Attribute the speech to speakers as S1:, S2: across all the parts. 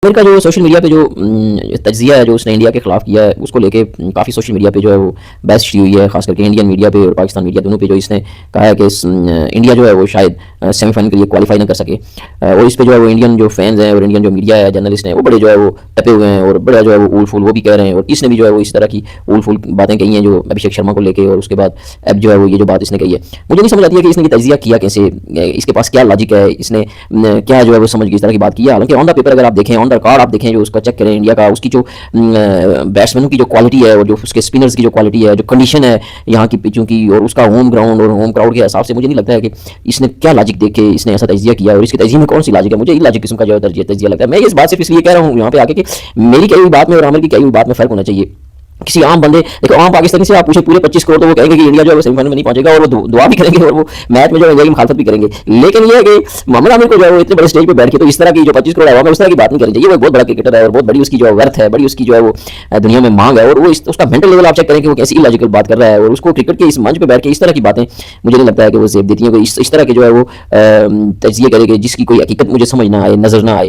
S1: America जो social media पे जो तज्जिया है जो उसने इंडिया के खिलाफ किया है उसको लेके काफ़ी सोशल मीडिया पे जो है वो बहस की हुई है, खास करके इंडियन मीडिया पे और पाकिस्तान मीडिया दोनों पे जो इसने कहा है कि इंडिया जो है वो शायद सेमीफाइनल के लिए क्वालिफाई ना कर सके। और इस पे जो है वो इंडियन जो फैंस हैं और इंडियन जो मीडिया है जर्नलिस्ट हैं वो बड़े जो है वो टपे हुए हैं और बड़ा जो है वो ऊल फूल वो भी कह रहे हैं। और इसने भी जो है वो इस तरह की ऊल फूल बातें कही हैं जो अभिषेक शर्मा को लेके, और उसके बाद अब जो है वो ये जो बात इसने कही है मुझे नहीं समझ आती है कि इसने ये तज्जिया किया कैसे, इसके पास क्या लॉजिक है, इसने क्या जो है वो समझ के इस तरह की बात की है। हालांकि ऑन द पेपर अगर आप देखें, ऑन द रिकॉर्ड आप देखें, जो उसका चेक करें इंडिया का, उसकी जो बैट्समैनों की जो क्वालिटी है और जो उसके स्पिनर्स की जो क्वालिटी है, जो कंडीशन है यहाँ की पिचों की और उसका होम ग्राउंड और होम क्राउड के हिसाब से मुझे नहीं लगता है कि इसने क्या लॉजिक देख के इसने ऐसा तज्जिया किया। और इसकी तज्जिया में कौन सी लॉजिक है, मुझे इलॉजिक किस्म का जो है तज्जिया लगता है। मैं इस बात सिर्फ इसलिए कह रहा हूँ यहाँ पे आके कि मेरी कही हुई बात में और आमिर की कही हुई बात में फ़र्क होना चाहिए। किसी आम बंदे देखो, आम पाकिस्तानी से आप पूछे पूरे 25 करोड़ तो वो कहेंगे कि इंडिया जो है सेमीफाइनल में नहीं पहुंचेगा, और वो दुआ भी करेंगे और वो मैच में जो है इंडिया की मुखालफत भी करेंगे। लेकिन ये है कि मोहम्मद आमिर को जो है वो इतने बड़े स्टेज पे बैठ के तो इस तरह की जो 25 करोड़ आवाम है उस तरह की बात नहीं करनी चाहिए। वो बहुत बड़ा क्रिकेटर है और बहुत बड़ी उसकी जो वर्थ है, बड़ी उसकी जो है वो दुनिया में मांग है, और वो उसका मेंटल लेवल आप चेक करें कि वो कैसी इलॉजिकल बात कर रहा है। और उसको क्रिकेट के इस मंच पर बैठ के इस तरह की बातें मुझे नहीं लगता है कि वो जेब देती है। इस तरह के जो है वो तजिए करेंगे जिसकी कोई हकीकत मुझे समझ ना आए, नजर ना आए।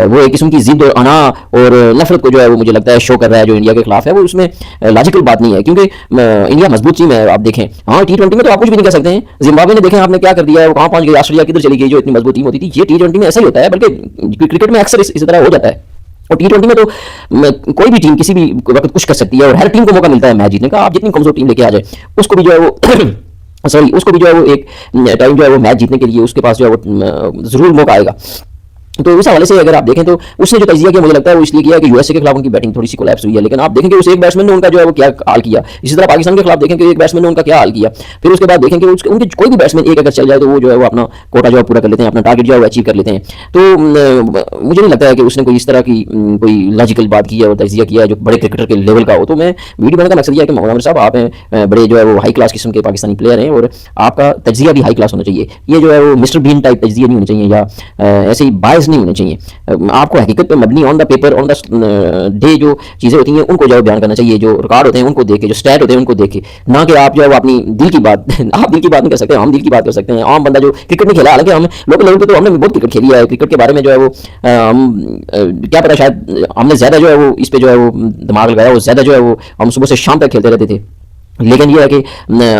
S1: वो एक किस्म की जिद और अना और नफरत को जो है वो मुझे लगता है शो कर रहा है जो इंडिया के खिलाफ है। वो उसमें लॉजिकल बात नहीं है, क्योंकि इंडिया मजबूत टीम है। आप देखें, हाँ T20 में तो आप कुछ भी नहीं कर सकते हैं। जिम्बाब्वे ने देखें आपने क्या कर दिया है, वो कहाँ पहुंच गई, ऑस्ट्रेलिया किधर चली गई जो इतनी मजबूत टीम होती थी। ये T20 में ऐसा ही होता है, बल्कि क्रिकेट में अक्सर इस तरह हो जाता है। और T20 में तो कोई भी टीम किसी भी वक्त कुछ कर सकती है और हर टीम को मौका मिलता है मैच जीतने का। आप जितनी कमजोर टीम लेके आ जाए उसको भी जो है वो सॉरी उसको भी जो है वो एक टाइम जो है वो मैच जीतने के लिए उसके पास जो है वो जरूर मौका आएगा। तो उस हवाले से अगर आप देखें तो उसने जो तजिया किया मुझे लगता है वो इसलिए किया कि यूएसए के खिलाफ उनकी बैटिंग थोड़ी सी कोलैप्स हुई है। लेकिन आप देखें कि उस एक बैट्समैन ने उनका जो है वो क्या हाल किया। इसी तरह पाकिस्तान के खिलाफ देखें कि एक बैट्समैन ने उनका क्या हाल किया। फिर उसके बाद देखें कि उनके कोई भी बैट्समैन एक अगर चल जाए तो वो जो है वो अपना कोटा जो है पूरा कर लेते हैं, अपना टारगेट जो है वो अचीव कर लेते हैं। तो मुझे नहीं लगता है कि उसने कोई इस तरह की कोई लॉजिकल बात की है और तजिया किया है जो बड़े क्रिकेटर के लेवल का हो। तो मैं वीडियो बनाने का मकसद यह है कि मोहम्मद आमिर साहब आप हैं बड़े जो है वो हाई क्लास किस्म के पाकिस्तानी प्लेयर हैं और आपका तजिया भी हाई क्लास होना चाहिए। ये जो है वो मिस्टर बीन टाइप तजिया नहीं होना चाहिए या ऐसे ही बायस नहीं होने चाहिए। आपको हकीकत पे मबनी on the paper on the day जो चीज़ें होती हैं उनको जो बयान करना चाहिए, जो रिकॉर्ड होते हैं उनको देख के, जो स्टैट होते हैं उनको देख के, ना कि आप जो है वो अपनी दिल की बात आप दिल की बात नहीं कर सकते, हम दिल की बात कर सकते हैं। आम बंदा जो क्रिकेट नहीं खेला, हालांकि हम लोकल लेवल पे तो हमने बहुत क्रिकेट खेली है, क्रिकेट के बारे में जो है वो हम क्या पता शायद हमने ज़्यादा जो है वो इस पर जो है वो दिमाग लगाया, वो ज़्यादा जो है वो हम सुबह से शाम तक खेलते रहते थे। लेकिन ये है कि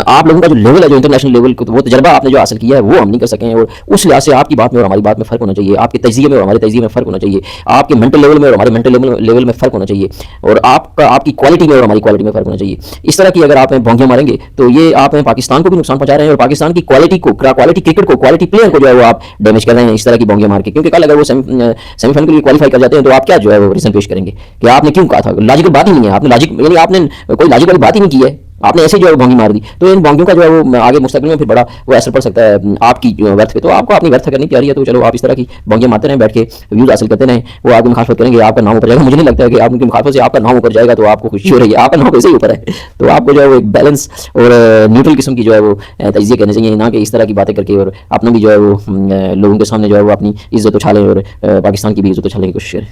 S1: आप लोगों का जो लेवल है, जो इंटरनेशनल लेवल को, वो तजर्बा आपने जो हासिल किया है वो हम नहीं कर सकें। और उस लिहाज से आपकी बात में और हमारी बात में फ़र्क होना चाहिए, आपके तजिए में और हमारे तजिए में फ़र्क होना चाहिए, आपके मेंटल लेवल में और हमारे मेंटल लेवल में फ़र्क होना चाहिए, और आपकी क्वालिटी में और हमारी क्वालिटी में फ़र्क होना चाहिए। इस तरह की अगर आप भोंगियाँ मारेंगे तो ये आप पाकिस्तान को भी नुकसान पहुंचा रहे हैं और पाकिस्तान की क्वालिटी को, क्वालिटी क्रिकेट को, क्वालिटी प्लेयर को जो है वो आप डैमेज कर रहे हैं इस तरह की भोंगियाँ मार के। क्योंकि कल अगर वो सेमीफाइनल के लिए क्वालिफाई कर जाते हैं तो आप क्या जो है वो रीजन पेश करेंगे कि आपने क्यों कहा था। लॉजिकल बात ही नहीं है, आपने लॉजिक यानी आपने कोई लॉजिक वाली बात ही नहीं की है, आपने ऐसे जो है भोंगी मार दी। तो इन भोंगियों का जो है वो आगे मुस्तकबिल में फिर बड़ा वो असर पड़ सकता है आपकी वर्थ पे। तो आपको अपनी वर्थ करनी प्यारी है तो चलो आप इस तरह की भोंगियां मारते रहें, बैठ के व्यूज हासिल करते रहें, वो आगे मुखालफत करेंगे, आपका नाम ऊपर जाएगा। मुझे नहीं लगता है कि आप उनकी मुखालफत से आपका नाम ऊपर जाएगा तो आपको खुशी हो रही है, आपका नाम वैसे ही ऊपर है। तो आपको जो है वो एक बैलेंस और न्यूट्रल किस्म की जो है वो तजिए करने चाहिए, ना कि इस तरह की बातें करके और अपना भी जो है वो लोगों के सामने जो है वो अपनी इज्जत उछालें और पाकिस्तान की भी इज्जत उछालने की कोशिश करें।